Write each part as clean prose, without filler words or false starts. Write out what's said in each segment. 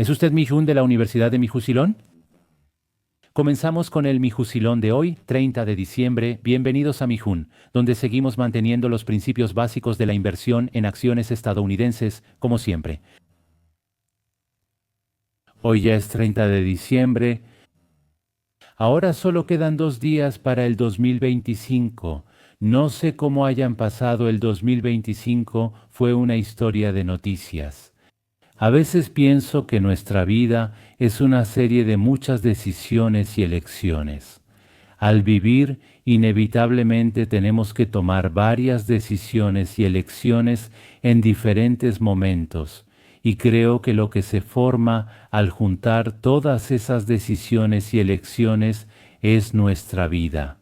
¿Es usted Mijun de la Universidad de Mijusilón? Comenzamos con el Mijusilón de hoy, 30 de diciembre. Bienvenidos a Mijun, donde seguimos manteniendo los principios básicos de la inversión en acciones estadounidenses, como siempre. Hoy ya es 30 de diciembre. Ahora solo quedan 2 días para el 2025. No sé cómo hayan pasado el 2025, fue una historia de noticias. A veces pienso que nuestra vida es una serie de muchas decisiones y elecciones. Al vivir, inevitablemente tenemos que tomar varias decisiones y elecciones en diferentes momentos, y creo que lo que se forma al juntar todas esas decisiones y elecciones es nuestra vida.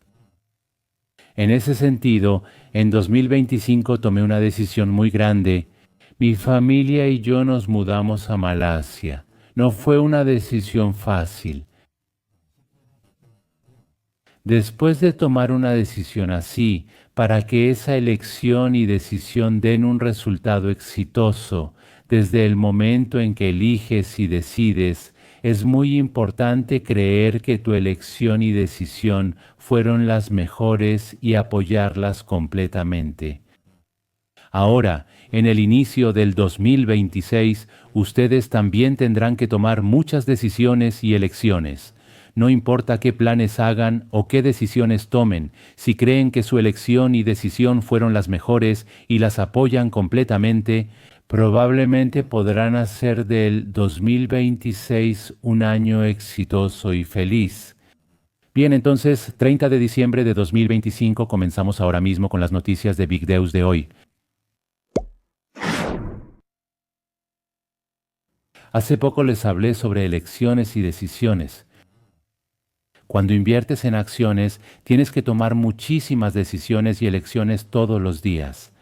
En ese sentido, en 2025 tomé una decisión muy grande. Mi familia y yo nos mudamos a Malasia. No fue una decisión fácil. Después de tomar una decisión así, para que esa elección y decisión den un resultado exitoso, desde el momento en que eliges y decides, es muy importante creer que tu elección y decisión fueron las mejores y apoyarlas completamente. Ahora, en el inicio del 2026, ustedes también tendrán que tomar muchas decisiones y elecciones. No importa qué planes hagan o qué decisiones tomen, si creen que su elección y decisión fueron las mejores y las apoyan completamente, probablemente podrán hacer del 2026 un año exitoso y feliz. Bien, entonces, 30 de diciembre de 2025, comenzamos ahora mismo con las noticias de Big Deus de hoy. Hace poco les hablé sobre elecciones y decisiones. Cuando inviertes en acciones, tienes que tomar muchísimas decisiones y elecciones todos los días.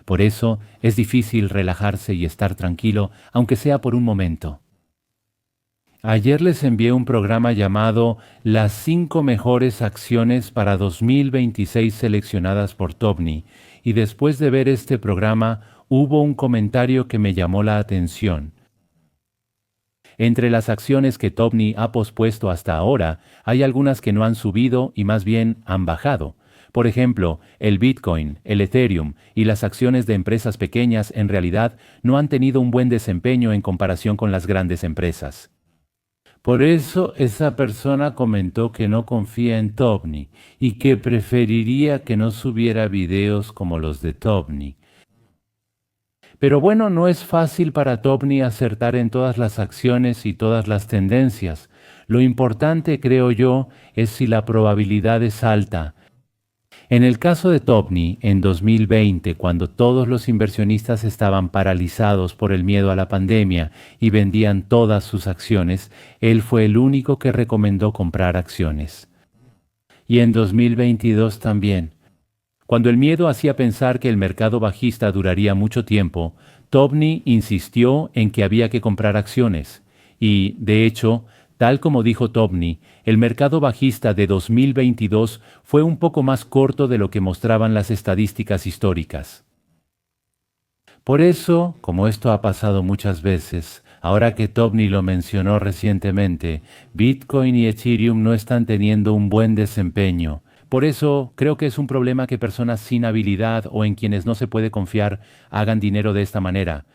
Por eso es difícil relajarse y estar tranquilo, aunque sea por un momento. Ayer les envié un programa llamado Las 5 mejores acciones para 2026 seleccionadas por Tobni, y después de ver este programa hubo un comentario que me llamó la atención. Entre las acciones que Tobni ha pospuesto hasta ahora, hay algunas que no han subido y más bien han bajado. Por ejemplo, el Bitcoin, el Ethereum y las acciones de empresas pequeñas en realidad no han tenido un buen desempeño en comparación con las grandes empresas. Por eso esa persona comentó que no confía en Tobni y que preferiría que no subiera videos como los de Tobni. Pero bueno, no es fácil para Tobni acertar en todas las acciones y todas las tendencias. Lo importante, creo yo, es si la probabilidad es alta. En el caso de Tobni, en 2020, cuando todos los inversionistas estaban paralizados por el miedo a la pandemia y vendían todas sus acciones, él fue el único que recomendó comprar acciones. Y en 2022 también. Cuando el miedo hacía pensar que el mercado bajista duraría mucho tiempo, Tobni insistió en que había que comprar acciones. Y, de hecho, tal como dijo Tobni, el mercado bajista de 2022 fue un poco más corto de lo que mostraban las estadísticas históricas. Por eso, como esto ha pasado muchas veces, ahora que Tobni lo mencionó recientemente, Bitcoin y Ethereum no están teniendo un buen desempeño. Por eso creo que es un problema que personas sin habilidad o en quienes no se puede confiar hagan dinero de esta manera.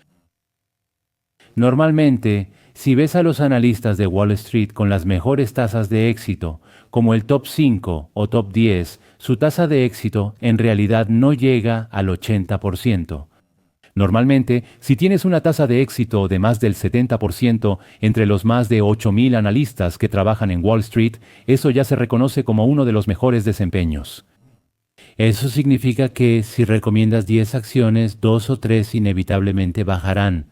Normalmente, si ves a los analistas de Wall Street con las mejores tasas de éxito, como el top 5 o top 10, su tasa de éxito en realidad no llega al 80%. Normalmente, si tienes una tasa de éxito de más del 70% entre los más de 8,000 analistas que trabajan en Wall Street, eso ya se reconoce como uno de los mejores desempeños. Eso significa que si recomiendas 10 acciones, 2 o 3 inevitablemente bajarán.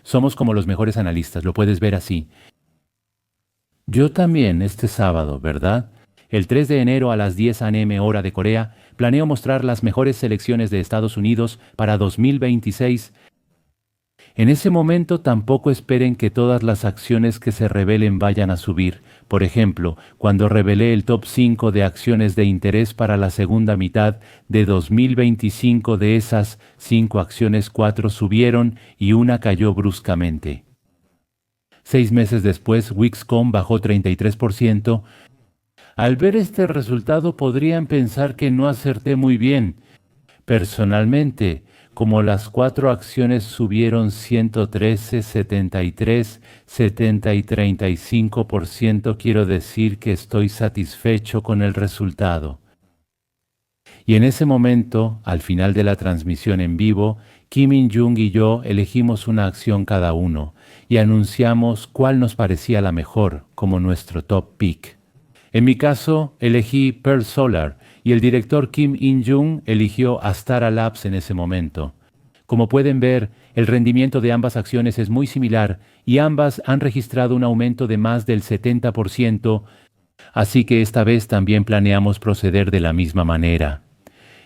Somos como los mejores analistas, lo puedes ver así. Yo también este sábado, ¿verdad? El 3 de enero a las 10 a.m. hora de Corea, planeo mostrar las mejores selecciones de Estados Unidos para 2026. En ese momento tampoco esperen que todas las acciones que se revelen vayan a subir. Por ejemplo, cuando revelé el top 5 de acciones de interés para la segunda mitad de 2025, de esas 5 acciones 4 subieron y una cayó bruscamente. 6 meses después, Wix.com bajó 33%. Al ver este resultado podrían pensar que no acerté muy bien. Personalmente, como las 4 acciones subieron 113, 73, 70 y 35%, quiero decir que estoy satisfecho con el resultado. Y en ese momento, al final de la transmisión en vivo, Kim In-jung y yo elegimos una acción cada uno y anunciamos cuál nos parecía la mejor como nuestro top pick. En mi caso, elegí Pearl Solar y el director Kim In-jung eligió Astara Labs en ese momento. Como pueden ver, el rendimiento de ambas acciones es muy similar y ambas han registrado un aumento de más del 70%, así que esta vez también planeamos proceder de la misma manera.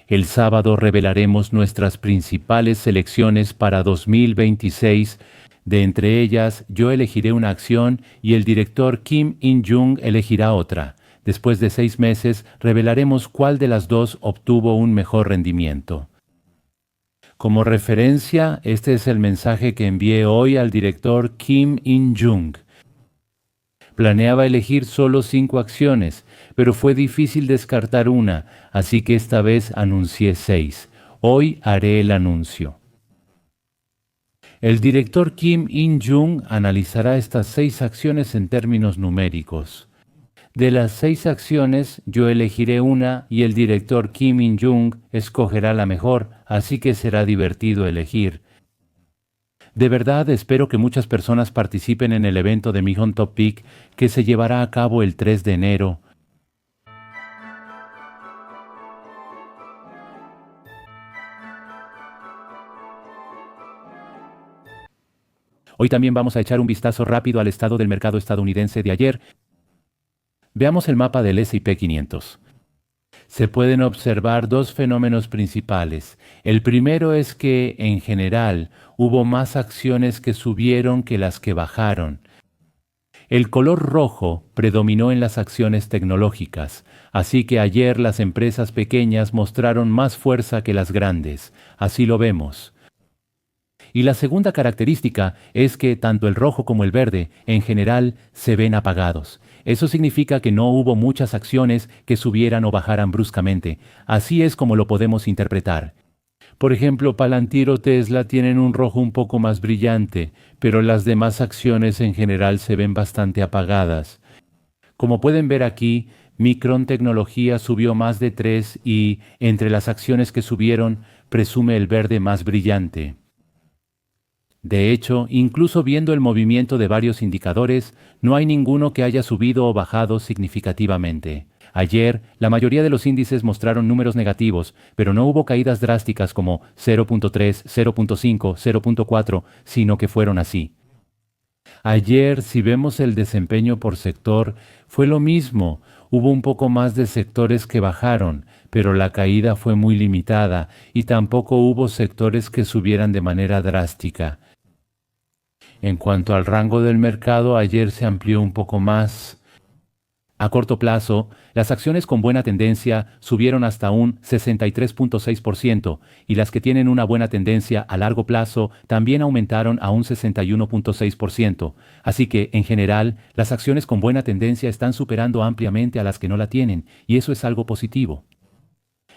El sábado revelaremos nuestras principales selecciones para 2026. De entre ellas, yo elegiré una acción y el director Kim In-jung elegirá otra. Después de 6 meses, revelaremos cuál de las dos obtuvo un mejor rendimiento. Como referencia, este es el mensaje que envié hoy al director Kim In-jung. Planeaba elegir solo 5 acciones, pero fue difícil descartar una, así que esta vez anuncié 6. Hoy haré el anuncio. El director Kim In-jung analizará estas 6 acciones en términos numéricos. De las 6 acciones, yo elegiré una y el director Kim In-jung escogerá la mejor, así que será divertido elegir. De verdad espero que muchas personas participen en el evento de Mihon Top Pick que se llevará a cabo el 3 de enero. Hoy también vamos a echar un vistazo rápido al estado del mercado estadounidense de ayer. Veamos el mapa del S&P 500. Se pueden observar 2 fenómenos principales. El primero es que, en general, hubo más acciones que subieron que las que bajaron. El color rojo predominó en las acciones tecnológicas, así que ayer las empresas pequeñas mostraron más fuerza que las grandes. Así lo vemos. Y la segunda característica es que tanto el rojo como el verde, en general, se ven apagados. Eso significa que no hubo muchas acciones que subieran o bajaran bruscamente. Así es como lo podemos interpretar. Por ejemplo, Palantir o Tesla tienen un rojo un poco más brillante, pero las demás acciones en general se ven bastante apagadas. Como pueden ver aquí, Micron Tecnología subió más de 3 y, entre las acciones que subieron, presume el verde más brillante. De hecho, incluso viendo el movimiento de varios indicadores, no hay ninguno que haya subido o bajado significativamente. Ayer, la mayoría de los índices mostraron números negativos, pero no hubo caídas drásticas como 0.3, 0.5, 0.4, sino que fueron así. Ayer, si vemos el desempeño por sector, fue lo mismo. Hubo un poco más de sectores que bajaron, pero la caída fue muy limitada y tampoco hubo sectores que subieran de manera drástica. En cuanto al rango del mercado, ayer se amplió un poco más. A corto plazo, las acciones con buena tendencia subieron hasta un 63.6% y las que tienen una buena tendencia a largo plazo también aumentaron a un 61.6%. Así que, en general, las acciones con buena tendencia están superando ampliamente a las que no la tienen, y eso es algo positivo.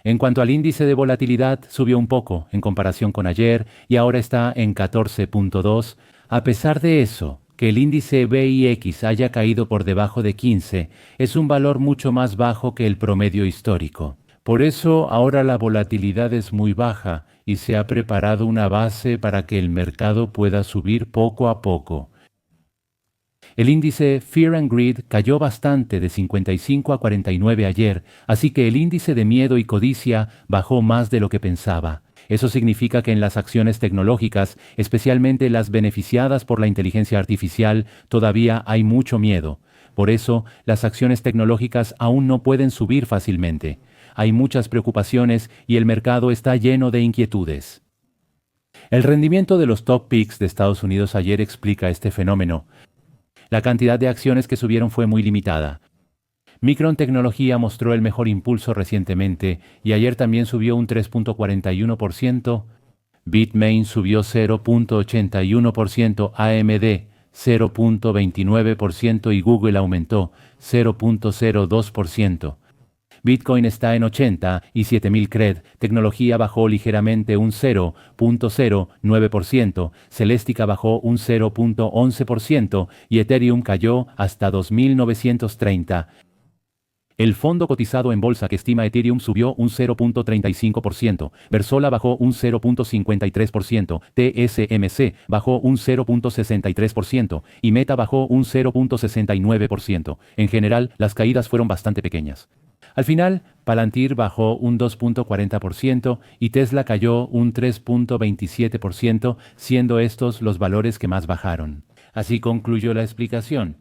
En cuanto al índice de volatilidad, subió un poco en comparación con ayer y ahora está en 14.2. A pesar de eso, que el índice VIX haya caído por debajo de 15 es un valor mucho más bajo que el promedio histórico. Por eso ahora la volatilidad es muy baja y se ha preparado una base para que el mercado pueda subir poco a poco. El índice Fear and Greed cayó bastante de 55 a 49 ayer, así que el índice de miedo y codicia bajó más de lo que pensaba. Eso significa que en las acciones tecnológicas, especialmente las beneficiadas por la inteligencia artificial, todavía hay mucho miedo. Por eso, las acciones tecnológicas aún no pueden subir fácilmente. Hay muchas preocupaciones y el mercado está lleno de inquietudes. El rendimiento de los top picks de Estados Unidos ayer explica este fenómeno. La cantidad de acciones que subieron fue muy limitada. Micron Tecnología mostró el mejor impulso recientemente y ayer también subió un 3.41%, Bitmain subió 0.81%, AMD 0.29% y Google aumentó 0.02%. Bitcoin está en 80 y 7000 CRED, tecnología bajó ligeramente un 0.09%, Celestica bajó un 0.11% y Ethereum cayó hasta 2930. El fondo cotizado en bolsa que estima Ethereum subió un 0.35%, Versola bajó un 0.53%, TSMC bajó un 0.63% y Meta bajó un 0.69%. En general, las caídas fueron bastante pequeñas. Al final, Palantir bajó un 2.40% y Tesla cayó un 3.27%, siendo estos los valores que más bajaron. Así concluyó la explicación.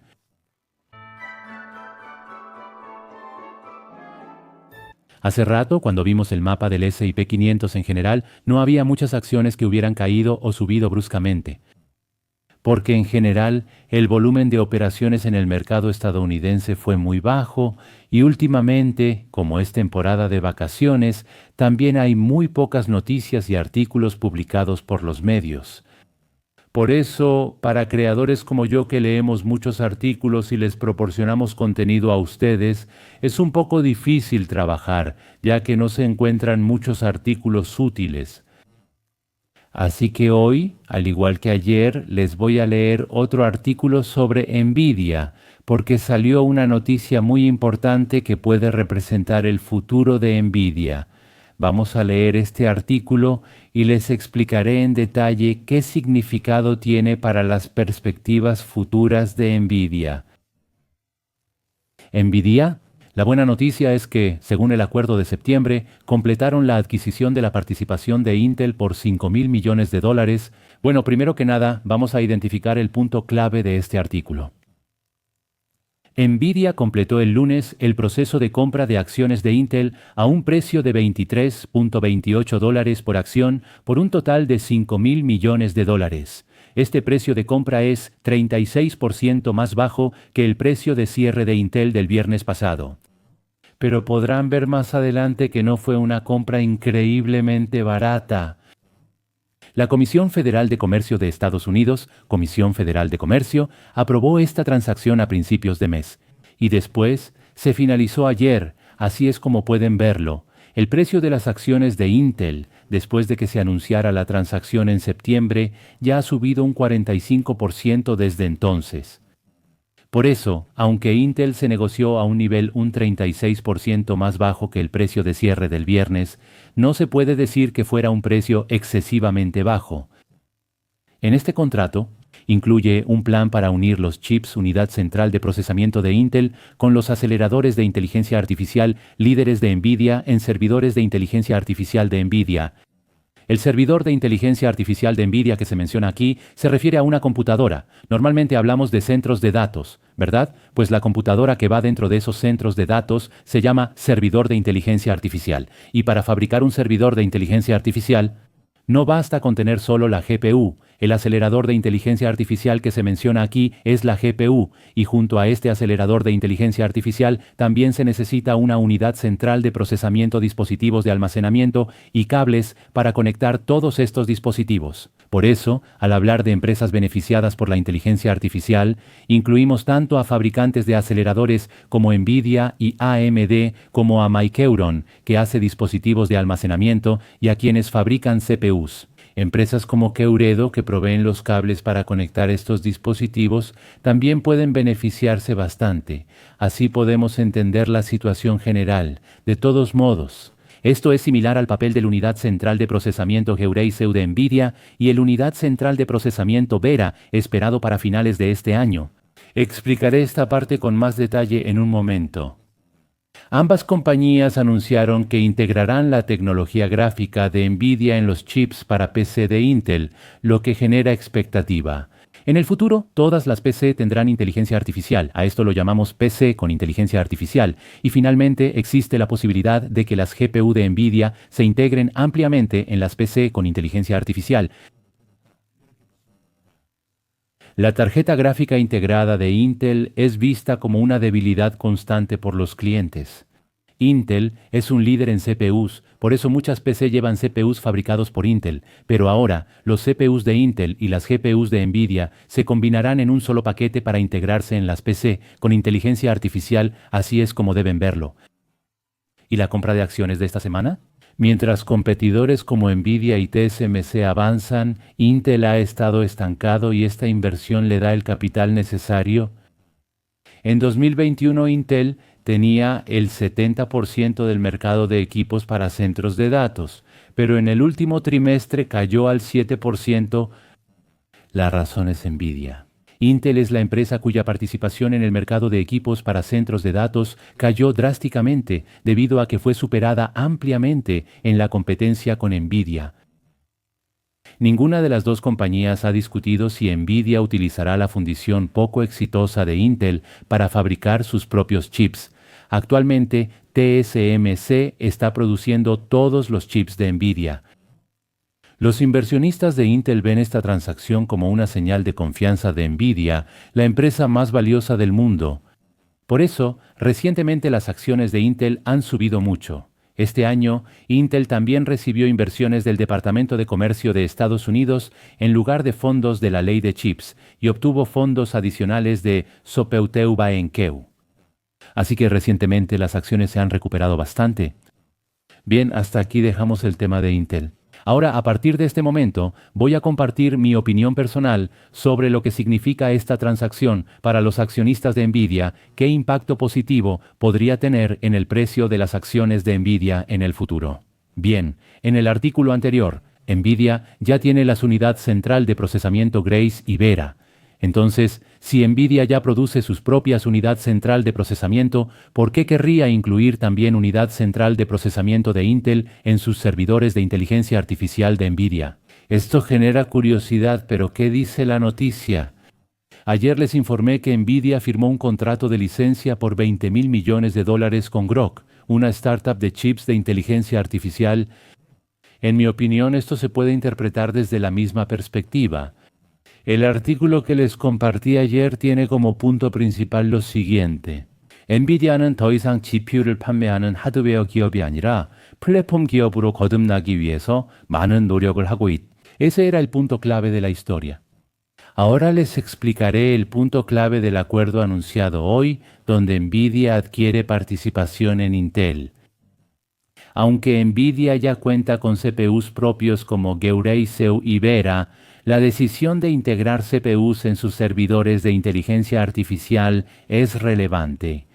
Hace rato, cuando vimos el mapa del S&P 500 en general, no había muchas acciones que hubieran caído o subido bruscamente. Porque en general el volumen de operaciones en el mercado estadounidense fue muy bajo y últimamente, como es temporada de vacaciones, también hay muy pocas noticias y artículos publicados por los medios. Por eso, para creadores como yo que leemos muchos artículos y les proporcionamos contenido a ustedes, es un poco difícil trabajar, ya que no se encuentran muchos artículos útiles. Así que hoy, al igual que ayer, les voy a leer otro artículo sobre Nvidia, porque salió una noticia muy importante que puede representar el futuro de Nvidia. Vamos a leer este artículo y les explicaré en detalle qué significado tiene para las perspectivas futuras de Nvidia. Nvidia. La buena noticia es que, según el acuerdo de septiembre, completaron la adquisición de la participación de Intel por $5.000 millones. Bueno, primero que nada, vamos a identificar el punto clave de este artículo. Nvidia completó el lunes el proceso de compra de acciones de Intel a un precio de $23.28 por acción por un total de $5.000 millones. Este precio de compra es 36% más bajo que el precio de cierre de Intel del viernes pasado. Pero podrán ver más adelante que no fue una compra increíblemente barata. La Comisión Federal de Comercio de Estados Unidos, Comisión Federal de Comercio, aprobó esta transacción a principios de mes. Y después se finalizó ayer, así es como pueden verlo. El precio de las acciones de Intel, después de que se anunciara la transacción en septiembre, ya ha subido un 45% desde entonces. Por eso, aunque Intel se negoció a un nivel un 36% más bajo que el precio de cierre del viernes, no se puede decir que fuera un precio excesivamente bajo. En este contrato, incluye un plan para unir los chips unidad central de procesamiento de Intel con los aceleradores de inteligencia artificial líderes de Nvidia en servidores de inteligencia artificial de Nvidia. El servidor de inteligencia artificial de Nvidia que se menciona aquí se refiere a una computadora. Normalmente hablamos de centros de datos, ¿verdad? Pues la computadora que va dentro de esos centros de datos se llama servidor de inteligencia artificial. Y para fabricar un servidor de inteligencia artificial, no basta con tener solo la GPU. El acelerador de inteligencia artificial que se menciona aquí es la GPU, y junto a este acelerador de inteligencia artificial también se necesita una unidad central de procesamiento, dispositivos de almacenamiento y cables para conectar todos estos dispositivos. Por eso, al hablar de empresas beneficiadas por la inteligencia artificial, incluimos tanto a fabricantes de aceleradores como Nvidia y AMD, como a Micron, que hace dispositivos de almacenamiento, y a quienes fabrican CPUs. Empresas como Keuredo, que proveen los cables para conectar estos dispositivos, también pueden beneficiarse bastante. Así podemos entender la situación general. De todos modos, esto es similar al papel de la Unidad Central de Procesamiento Heureiseu de Nvidia y el Unidad Central de Procesamiento Vera, esperado para finales de este año. Explicaré esta parte con más detalle en un momento. Ambas compañías anunciaron que integrarán la tecnología gráfica de Nvidia en los chips para PC de Intel, lo que genera expectativa. En el futuro, todas las PC tendrán inteligencia artificial, a esto lo llamamos PC con inteligencia artificial, y finalmente existe la posibilidad de que las GPU de Nvidia se integren ampliamente en las PC con inteligencia artificial. La tarjeta gráfica integrada de Intel es vista como una debilidad constante por los clientes. Intel es un líder en CPUs, por eso muchas PC llevan CPUs fabricados por Intel, pero ahora los CPUs de Intel y las GPUs de Nvidia se combinarán en un solo paquete para integrarse en las PC con inteligencia artificial, así es como deben verlo. ¿Y la compra de acciones de esta semana? Mientras competidores como Nvidia y TSMC avanzan, Intel ha estado estancado y esta inversión le da el capital necesario. En 2021 Intel tenía el 70% del mercado de equipos para centros de datos, pero en el último trimestre cayó al 7%. La razón es Nvidia. Intel es la empresa cuya participación en el mercado de equipos para centros de datos cayó drásticamente debido a que fue superada ampliamente en la competencia con Nvidia. Ninguna de las dos compañías ha discutido si Nvidia utilizará la fundición poco exitosa de Intel para fabricar sus propios chips. Actualmente, TSMC está produciendo todos los chips de Nvidia. Los inversionistas de Intel ven esta transacción como una señal de confianza de Nvidia, la empresa más valiosa del mundo. Por eso, recientemente las acciones de Intel han subido mucho. Este año, Intel también recibió inversiones del Departamento de Comercio de Estados Unidos en lugar de fondos de la ley de chips y obtuvo fondos adicionales de Sopeuteur Baenkeu. Así que recientemente las acciones se han recuperado bastante. Bien, hasta aquí dejamos el tema de Intel. Ahora, a partir de este momento, voy a compartir mi opinión personal sobre lo que significa esta transacción para los accionistas de Nvidia, qué impacto positivo podría tener en el precio de las acciones de Nvidia en el futuro. Bien, en el artículo anterior, Nvidia ya tiene la unidad central de procesamiento Grace y Vera. Entonces, si Nvidia ya produce sus propias unidad central de procesamiento, ¿por qué querría incluir también unidad central de procesamiento de Intel en sus servidores de inteligencia artificial de Nvidia? Esto genera curiosidad, pero ¿qué dice la noticia? Ayer les informé que Nvidia firmó un contrato de licencia por $20,000 millones con Groq, una startup de chips de inteligencia artificial. En mi opinión, esto se puede interpretar desde la misma perspectiva. El artículo que les compartí ayer tiene como punto principal lo siguiente. 엔비디아는 더 이상 GPU를 판매하는 하드웨어 기업이 아니라 플랫폼 기업으로 거듭나기 위해서 많은 노력을 하고 있다. Ese era el punto clave de la historia. Ahora les explicaré el punto clave del acuerdo anunciado hoy, donde Nvidia adquiere participación en Intel. Aunque Nvidia ya cuenta con CPUs propios como Grace y Vera, la decisión de integrar CPUs en sus servidores de inteligencia artificial es relevante.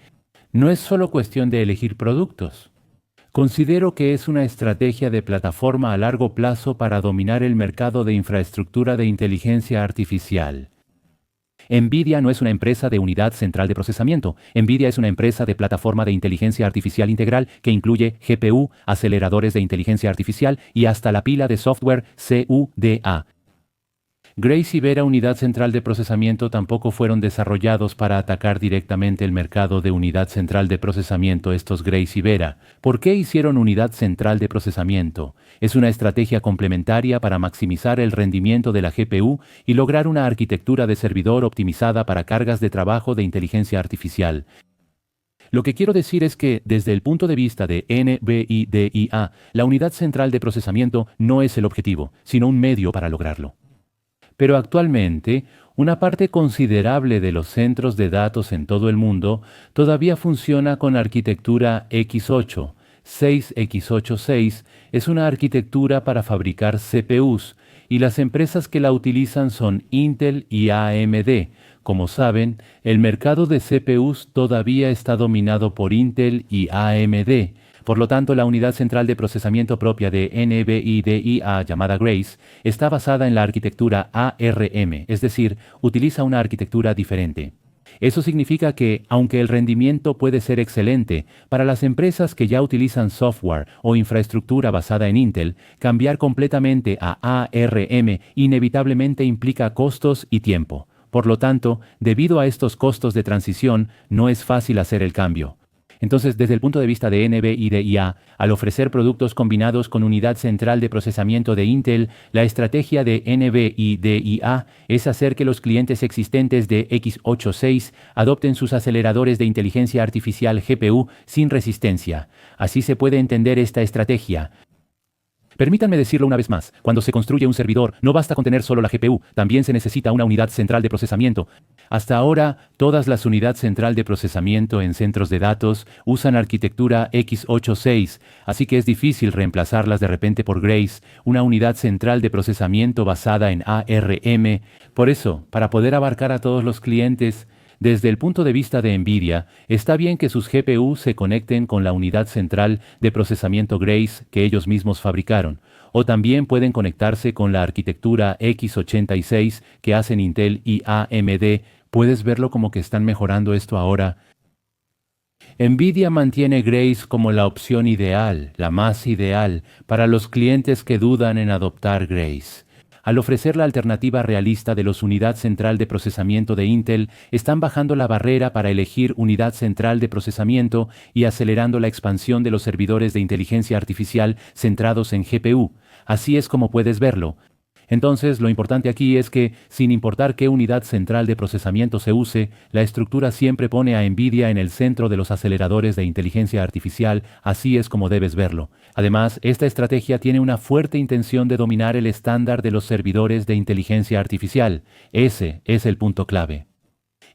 No es solo cuestión de elegir productos. Considero que es una estrategia de plataforma a largo plazo para dominar el mercado de infraestructura de inteligencia artificial. Nvidia no es una empresa de unidad central de procesamiento. Nvidia es una empresa de plataforma de inteligencia artificial integral que incluye GPU, aceleradores de inteligencia artificial y hasta la pila de software CUDA. Grace y Vera Unidad Central de Procesamiento tampoco fueron desarrollados para atacar directamente el mercado de unidad central de procesamiento estos Grace y Vera. ¿Por qué hicieron unidad central de procesamiento? Es una estrategia complementaria para maximizar el rendimiento de la GPU y lograr una arquitectura de servidor optimizada para cargas de trabajo de inteligencia artificial. Lo que quiero decir es que, desde el punto de vista de NVIDIA, la unidad central de procesamiento no es el objetivo, sino un medio para lograrlo. Pero actualmente, una parte considerable de los centros de datos en todo el mundo todavía funciona con arquitectura X8. 6x86 es una arquitectura para fabricar CPUs y las empresas que la utilizan son Intel y AMD. Como saben, el mercado de CPUs todavía está dominado por Intel y AMD. Por lo tanto, la unidad central de procesamiento propia de NVIDIA, llamada Grace, está basada en la arquitectura ARM, es decir, utiliza una arquitectura diferente. Eso significa que, aunque el rendimiento puede ser excelente, para las empresas que ya utilizan software o infraestructura basada en Intel, cambiar completamente a ARM inevitablemente implica costos y tiempo. Por lo tanto, debido a estos costos de transición, no es fácil hacer el cambio. Entonces, desde el punto de vista de NVIDIA, al ofrecer productos combinados con unidad central de procesamiento de Intel, la estrategia de NVIDIA es hacer que los clientes existentes de x86 adopten sus aceleradores de inteligencia artificial GPU sin resistencia. Así se puede entender esta estrategia. Permítanme decirlo una vez más, cuando se construye un servidor, no basta con tener solo la GPU, también se necesita una unidad central de procesamiento. Hasta ahora, todas las unidades central de procesamiento en centros de datos usan arquitectura x86, así que es difícil reemplazarlas de repente por Grace, una unidad central de procesamiento basada en ARM. Por eso, para poder abarcar a todos los clientes, desde el punto de vista de NVIDIA, está bien que sus GPU se conecten con la unidad central de procesamiento Grace que ellos mismos fabricaron, o también pueden conectarse con la arquitectura x86 que hacen Intel y AMD. ¿Puedes verlo como que están mejorando esto ahora? NVIDIA mantiene Grace como la opción ideal, la más ideal, para los clientes que dudan en adoptar Grace. Al ofrecer la alternativa realista de los unidad central de procesamiento de Intel, están bajando la barrera para elegir unidad central de procesamiento y acelerando la expansión de los servidores de inteligencia artificial centrados en GPU. Así es como puedes verlo. Entonces, lo importante aquí es que, sin importar qué unidad central de procesamiento se use, la estructura siempre pone a NVIDIA en el centro de los aceleradores de inteligencia artificial, así es como debes verlo. Además, esta estrategia tiene una fuerte intención de dominar el estándar de los servidores de inteligencia artificial. Ese es el punto clave.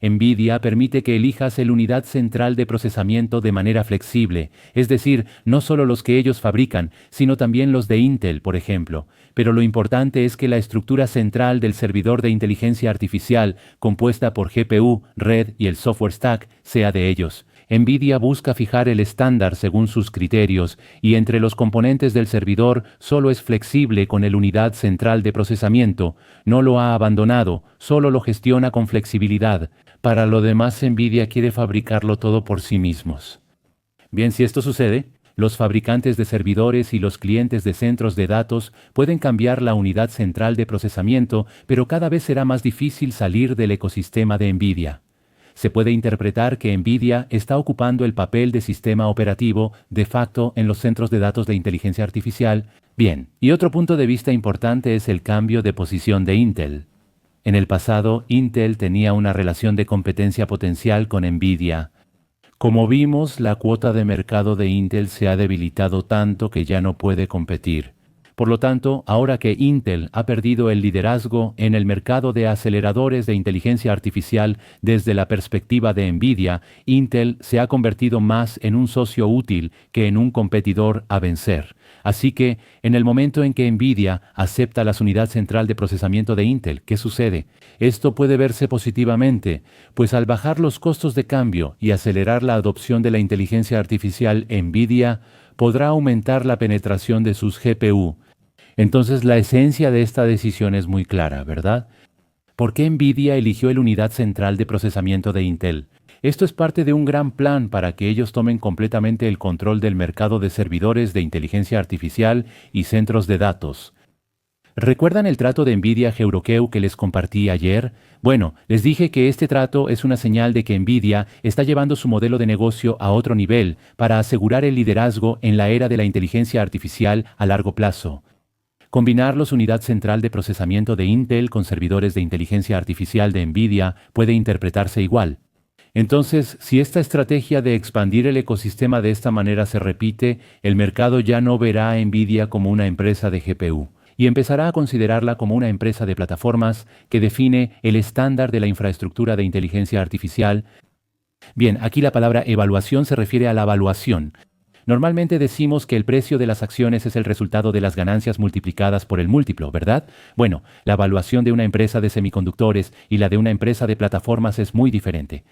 NVIDIA permite que elijas el unidad central de procesamiento de manera flexible, es decir, no solo los que ellos fabrican, sino también los de Intel, por ejemplo. Pero lo importante es que la estructura central del servidor de inteligencia artificial, compuesta por GPU, red y el software stack, sea de ellos. NVIDIA busca fijar el estándar según sus criterios y entre los componentes del servidor solo es flexible con el unidad central de procesamiento. No lo ha abandonado, solo lo gestiona con flexibilidad. Para lo demás, NVIDIA quiere fabricarlo todo por sí mismos. Bien, si esto sucede, los fabricantes de servidores y los clientes de centros de datos pueden cambiar la unidad central de procesamiento, pero cada vez será más difícil salir del ecosistema de NVIDIA. Se puede interpretar que NVIDIA está ocupando el papel de sistema operativo de facto en los centros de datos de inteligencia artificial. Bien, y otro punto de vista importante es el cambio de posición de Intel. En el pasado, Intel tenía una relación de competencia potencial con NVIDIA. Como vimos, la cuota de mercado de Intel se ha debilitado tanto que ya no puede competir. Por lo tanto, ahora que Intel ha perdido el liderazgo en el mercado de aceleradores de inteligencia artificial desde la perspectiva de NVIDIA, Intel se ha convertido más en un socio útil que en un competidor a vencer. Así que, en el momento en que NVIDIA acepta la unidad central de procesamiento de Intel, ¿qué sucede? Esto puede verse positivamente, pues al bajar los costos de cambio y acelerar la adopción de la inteligencia artificial, NVIDIA podrá aumentar la penetración de sus GPU. Entonces la esencia de esta decisión es muy clara, ¿verdad? ¿Por qué NVIDIA eligió la unidad central de procesamiento de Intel? Esto es parte de un gran plan para que ellos tomen completamente el control del mercado de servidores de inteligencia artificial y centros de datos. ¿Recuerdan el trato de NVIDIA Heuroqueu que les compartí ayer? Bueno, les dije que este trato es una señal de que NVIDIA está llevando su modelo de negocio a otro nivel para asegurar el liderazgo en la era de la inteligencia artificial a largo plazo. Combinar los unidad central de procesamiento de Intel con servidores de inteligencia artificial de NVIDIA puede interpretarse igual. Entonces, si esta estrategia de expandir el ecosistema de esta manera se repite, el mercado ya no verá a NVIDIA como una empresa de GPU y empezará a considerarla como una empresa de plataformas que define el estándar de la infraestructura de inteligencia artificial. Bien, aquí la palabra evaluación se refiere a la evaluación. Normalmente decimos que el precio de las acciones es el resultado de las ganancias multiplicadas por el múltiplo, ¿verdad? Bueno, la evaluación de una empresa de semiconductores y la de una empresa de plataformas es muy diferente.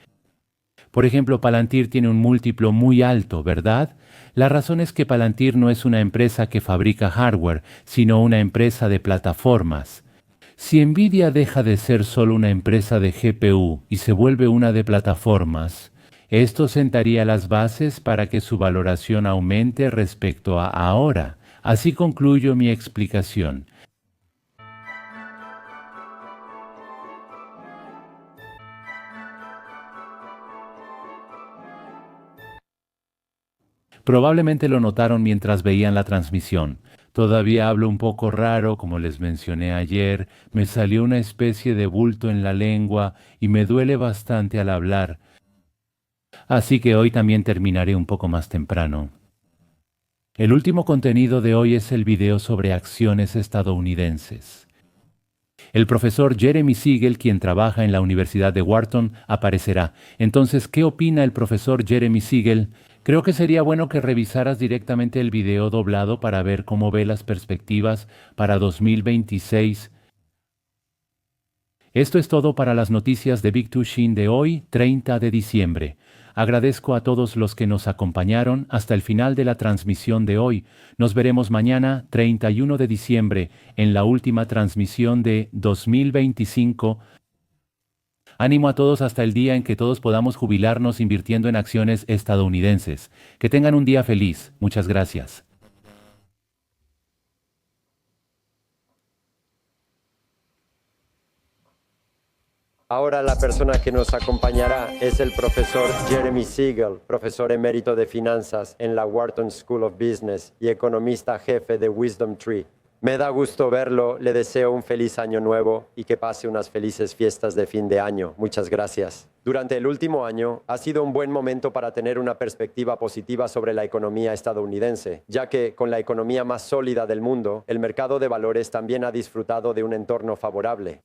Por ejemplo, Palantir tiene un múltiplo muy alto, ¿verdad? La razón es que Palantir no es una empresa que fabrica hardware, sino una empresa de plataformas. Si Nvidia deja de ser solo una empresa de GPU y se vuelve una de plataformas, esto sentaría las bases para que su valoración aumente respecto a ahora. Así concluyo mi explicación. Probablemente lo notaron mientras veían la transmisión. Todavía hablo un poco raro, como les mencioné ayer, me salió una especie de bulto en la lengua y me duele bastante al hablar. Así que hoy también terminaré un poco más temprano. El último contenido de hoy es el video sobre acciones estadounidenses. El profesor Jeremy Siegel, quien trabaja en la Universidad de Wharton, aparecerá. Entonces, ¿qué opina el profesor Jeremy Siegel? Creo que sería bueno que revisaras directamente el video doblado para ver cómo ve las perspectivas para 2026. Esto es todo para las noticias de Big Tushin de hoy, 30 de diciembre. Agradezco a todos los que nos acompañaron hasta el final de la transmisión de hoy. Nos veremos mañana, 31 de diciembre, en la última transmisión de 2025. Ánimo a todos hasta el día en que todos podamos jubilarnos invirtiendo en acciones estadounidenses. Que tengan un día feliz. Muchas gracias. Ahora la persona que nos acompañará es el profesor Jeremy Siegel, profesor emérito de finanzas en la Wharton School of Business y economista jefe de Wisdom Tree. Me da gusto verlo, le deseo un feliz año nuevo y que pase unas felices fiestas de fin de año. Muchas gracias. Durante el último año ha sido un buen momento para tener una perspectiva positiva sobre la economía estadounidense, ya que con la economía más sólida del mundo, el mercado de valores también ha disfrutado de un entorno favorable.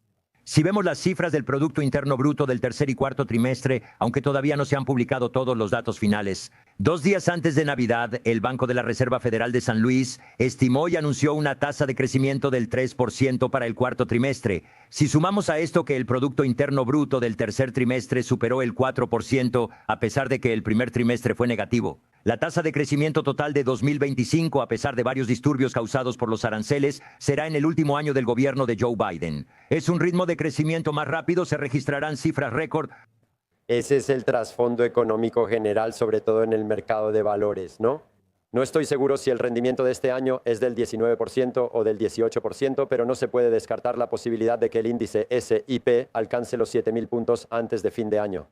Si vemos las cifras del Producto Interno Bruto del tercer y cuarto trimestre, aunque todavía no se han publicado todos los datos finales, 2 días antes de Navidad, el Banco de la Reserva Federal de San Luis estimó y anunció una tasa de crecimiento del 3% para el cuarto trimestre. Si sumamos a esto que el Producto Interno Bruto del tercer trimestre superó el 4%, a pesar de que el primer trimestre fue negativo, la tasa de crecimiento total de 2025, a pesar de varios disturbios causados por los aranceles, será en el último año del gobierno de Joe Biden. Es un ritmo de crecimiento más rápido, se registrarán cifras récord. Ese es el trasfondo económico general, sobre todo en el mercado de valores, ¿no? No estoy seguro si el rendimiento de este año es del 19% o del 18%, pero no se puede descartar la posibilidad de que el índice S&P alcance los 7,000 puntos antes de fin de año.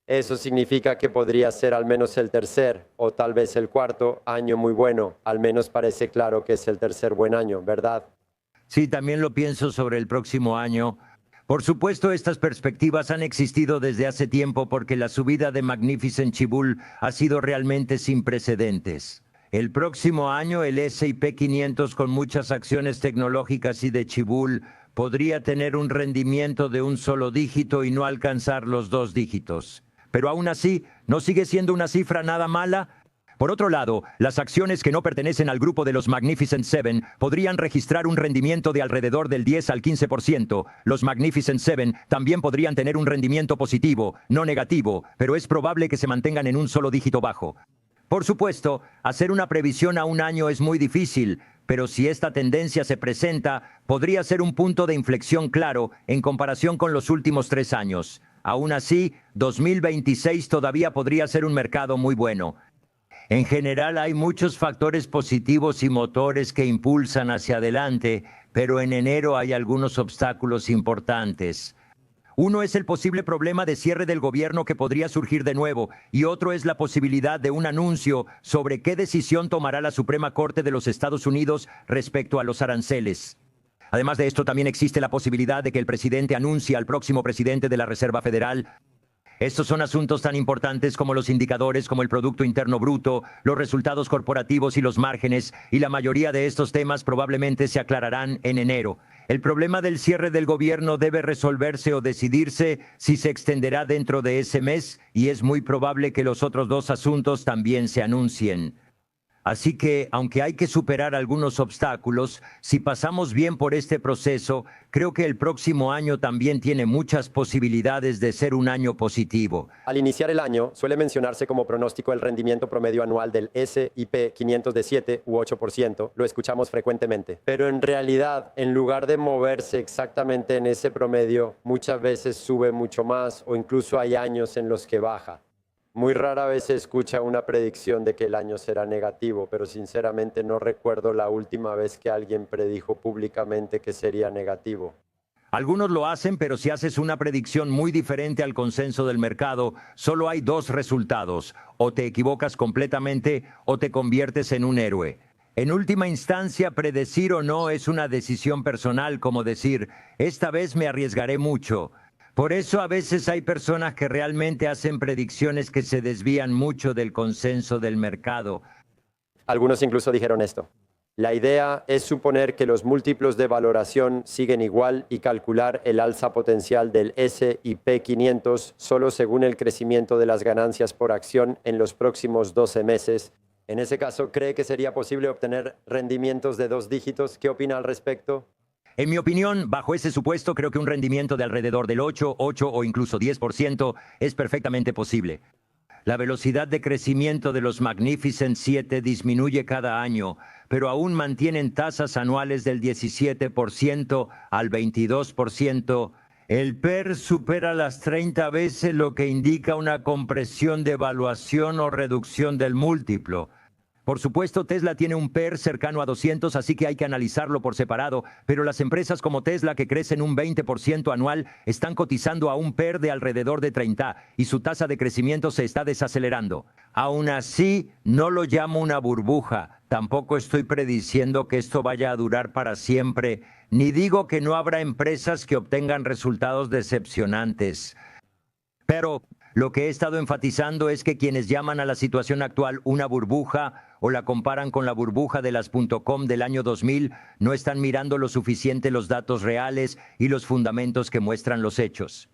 Eso significa que podría ser al menos el tercer o tal vez el cuarto año muy bueno. Al menos parece claro que es el tercer buen año, ¿verdad? Sí, también lo pienso sobre el próximo año. Por supuesto, estas perspectivas han existido desde hace tiempo porque la subida de Magnificent Chibull ha sido realmente sin precedentes. El próximo año, el S&P 500 con muchas acciones tecnológicas y de Chibull podría tener un rendimiento de un solo dígito y no alcanzar los 2 dígitos. Pero aún así, ¿no sigue siendo una cifra nada mala? Por otro lado, las acciones que no pertenecen al grupo de los Magnificent Seven podrían registrar un rendimiento de alrededor del 10 al 15%. Los Magnificent Seven también podrían tener un rendimiento positivo, no negativo, pero es probable que se mantengan en un solo dígito bajo. Por supuesto, hacer una previsión a un año es muy difícil, pero si esta tendencia se presenta, podría ser un punto de inflexión claro en comparación con los últimos 3 años. Aún así, 2026 todavía podría ser un mercado muy bueno. En general hay muchos factores positivos y motores que impulsan hacia adelante, pero en enero hay algunos obstáculos importantes. Uno es el posible problema de cierre del gobierno que podría surgir de nuevo, y otro es la posibilidad de un anuncio sobre qué decisión tomará la Suprema Corte de los Estados Unidos respecto a los aranceles. Además de esto, también existe la posibilidad de que el presidente anuncie al próximo presidente de la Reserva Federal. Estos son asuntos tan importantes como los indicadores como el Producto Interno Bruto, los resultados corporativos y los márgenes, y la mayoría de estos temas probablemente se aclararán en enero. El problema del cierre del gobierno debe resolverse o decidirse si se extenderá dentro de ese mes, y es muy probable que los otros 2 asuntos también se anuncien. Así que, aunque hay que superar algunos obstáculos, si pasamos bien por este proceso, creo que el próximo año también tiene muchas posibilidades de ser un año positivo. Al iniciar el año, suele mencionarse como pronóstico el rendimiento promedio anual del S&P 500 de 7 u 8%. Lo escuchamos frecuentemente. Pero en realidad, en lugar de moverse exactamente en ese promedio, muchas veces sube mucho más o incluso hay años en los que baja. Muy rara vez se escucha una predicción de que el año será negativo, pero sinceramente no recuerdo la última vez que alguien predijo públicamente que sería negativo. Algunos lo hacen, pero si haces una predicción muy diferente al consenso del mercado, solo hay dos resultados: o te equivocas completamente o te conviertes en un héroe. En última instancia, predecir o no es una decisión personal, como decir, esta vez me arriesgaré mucho. Por eso a veces hay personas que realmente hacen predicciones que se desvían mucho del consenso del mercado. Algunos incluso dijeron esto: la idea es suponer que los múltiplos de valoración siguen igual y calcular el alza potencial del S&P 500 solo según el crecimiento de las ganancias por acción en los próximos 12 meses. En ese caso, ¿cree que sería posible obtener rendimientos de 2 dígitos? ¿Qué opina al respecto? En mi opinión, bajo ese supuesto, creo que un rendimiento de alrededor del 8 o incluso 10% es perfectamente posible. La velocidad de crecimiento de los Magnificent 7 disminuye cada año, pero aún mantienen tasas anuales del 17% al 22%. El PER supera las 30 veces, lo que indica una compresión de evaluación o reducción del múltiplo. Por supuesto, Tesla tiene un PER cercano a 200, así que hay que analizarlo por separado, pero las empresas como Tesla, que crecen un 20% anual, están cotizando a un PER de alrededor de 30 y su tasa de crecimiento se está desacelerando. Aún así, no lo llamo una burbuja. Tampoco estoy prediciendo que esto vaya a durar para siempre, ni digo que no habrá empresas que obtengan resultados decepcionantes. Pero lo que he estado enfatizando es que quienes llaman a la situación actual una burbuja o la comparan con la burbuja de las .com del año 2000 no están mirando lo suficiente los datos reales y los fundamentos que muestran los hechos.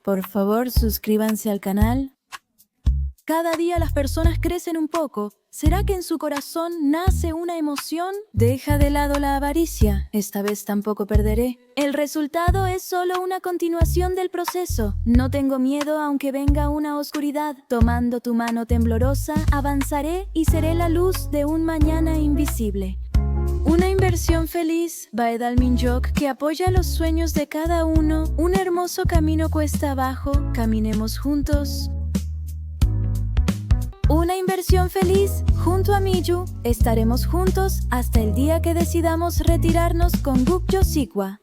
Por favor, suscríbanse al canal. Cada día las personas crecen un poco. ¿Será que en su corazón nace una emoción? Deja de lado la avaricia. Esta vez tampoco perderé. El resultado es solo una continuación del proceso. No tengo miedo aunque venga una oscuridad. Tomando tu mano temblorosa, avanzaré y seré la luz de un mañana invisible. Una inversión feliz, Baedal Minjok, que apoya los sueños de cada uno. Un hermoso camino cuesta abajo. Caminemos juntos. Una inversión feliz, junto a Miyu, estaremos juntos hasta el día que decidamos retirarnos con Gukyo Sikwa.